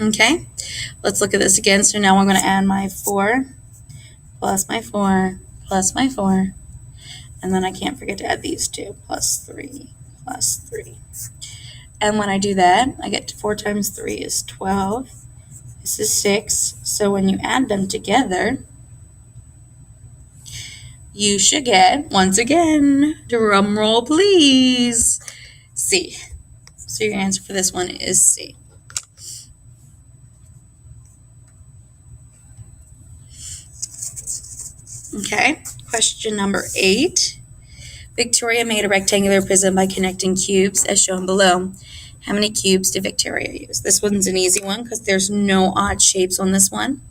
Okay, let's look at this again. So now I'm going to add my 4 plus my 4 plus my 4, and then I can't forget to add these two, plus 3 plus 3. And when I do that, I get 4 times 3 is 12. This is 6. So when you add them together, you should get, once again, drum roll please, C. So your answer for this one is C. Okay, question number 8. Victoria made a rectangular prism by connecting cubes as shown below. How many cubes did Victoria use? This one's an easy one because there's no odd shapes on this one.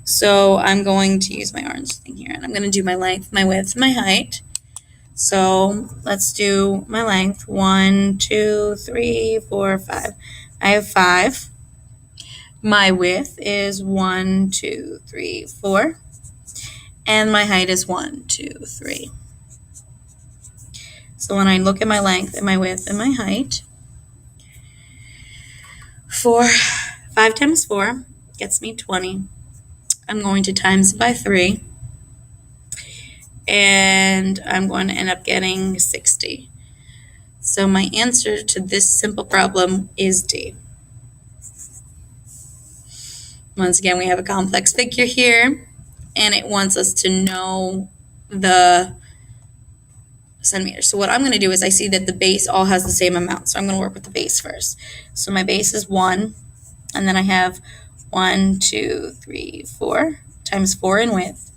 So I'm going to use my orange thing here, and I'm going to do my length, my width, my height. So let's do my length. 1, 2, 3, 4, 5. I have 5. My width is 1, 2, 3, 4. And my height is 1, 2, 3. So when I look at my length and my width and my height, 5 times 4 gets me 20. I'm going to times it by 3, and I'm going to end up getting 60. So my answer to this simple problem is D. Once again, we have a complex figure here, and it wants us to know the centimeters. So what I'm going to do is I see that the base all has the same amount, so I'm going to work with the base first. So my base is 1, and then I have 1, 2, 3, 4 times 4 in width.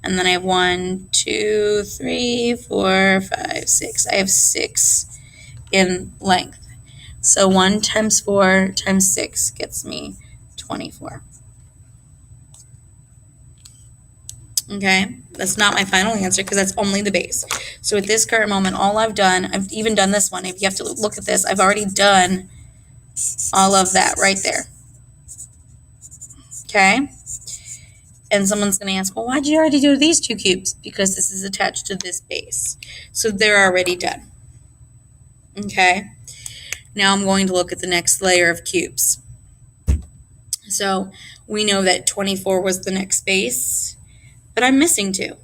And then I have 1, 2, 3, 4, 5, 6. I have 6 in length. So 1 times 4 times 6 gets me 24. Okay, that's not my final answer because that's only the base. So at this current moment, all I've done, I've even done this one. If you have to look at this, I've already done all of that right there. Okay? And someone's going to ask, well, why did you already do these 2 cubes? Because this is attached to this base. So they're already done. Okay? Now I'm going to look at the next layer of cubes. So we know that 24 was the next base, but I'm missing 2.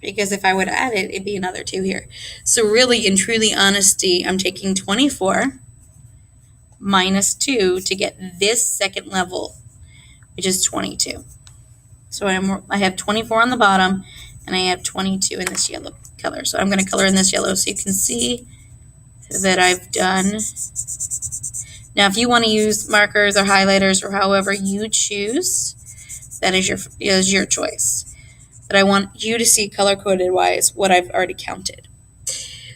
Because if I would add it, it'd be another 2 here. So really, in truly honesty, I'm taking 24 minus 2 to get this second level, which is 22. So I have 24 on the bottom, and I have 22 in this yellow color. So I'm going to color in this yellow so you can see that I've done. Now, if you want to use markers or highlighters or however you choose, that is your choice. But I want you to see color-coded wise what I've already counted.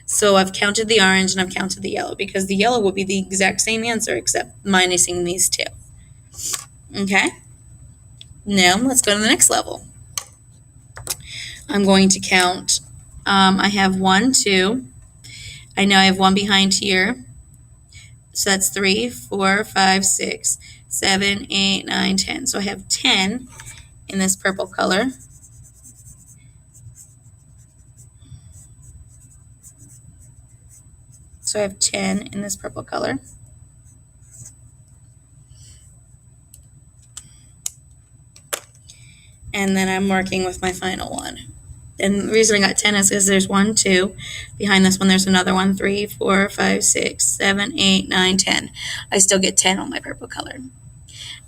So I've counted the orange and I've counted the yellow because the yellow will be the exact same answer except minusing these 2. Okay? Now let's go to the next level. I'm going to count. I have 1, 2. I know I have 1 behind here. So that's 3, 4, 5, 6, 7, 8, 9, 10. So I have 10 in this purple color. So I have 10 in this purple color. And then I'm working with my final one. And the reason I got 10 is because there's 1, 2. Behind this one, there's another one, 3, 4, 5, 6, 7, 8, 9, 10. I still get 10 on my purple color.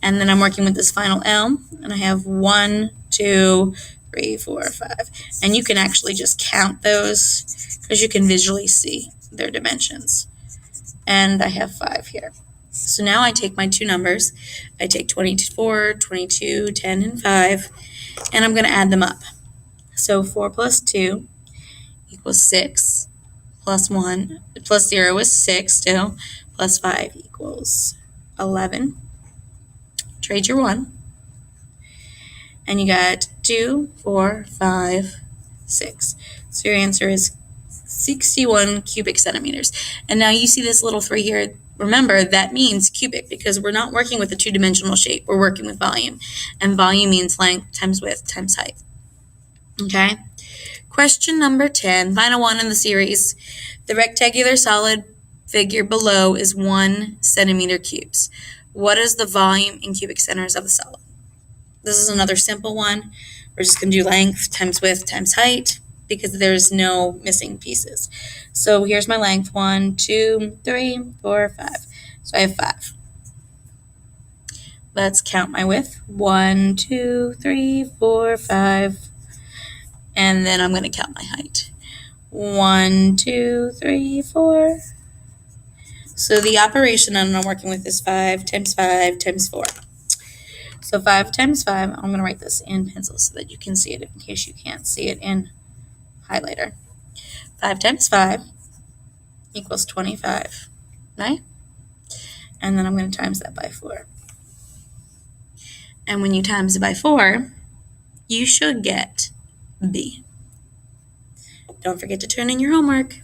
And then I'm working with this final L, and I have 1, 2, 3, 4, 5. And you can actually just count those because you can visually see their dimensions. And I have 5 here. So now I take my 2 numbers. I take 24, 22, 10, and 5, and I'm going to add them up. So 4 plus 2 equals 6, plus 1, plus 0 is 6 still, plus 5 equals 11. Trade your 1. And you got 2, 4, 5, 6. So your answer is 61 cubic centimeters. And now you see this little 3 here. Remember, that means cubic because we're not working with a 2-dimensional shape. We're working with volume. And volume means length times width times height. Okay? Question number 10, final one in the series. The rectangular solid figure below is 1 centimeter cubes. what is the volume in cubic centers of the solid? This is another simple one. We're just going to do length times width times height because there's no missing pieces. So here's my length, 1, 2, 3, 4, 5. So I have 5. Let's count my width, 1, 2, 3, 4, 5. And then I'm going to count my height, 1, 2, 3, 4. So the operation that I'm working with is 5 times 5 times 4. So 5 times 5, I'm going to write this in pencil so that you can see it in case you can't see it in highlighter. 5 times 5 equals 25, right? And then I'm going to times that by 4. And when you times it by 4, you should get B. Don't forget to turn in your homework.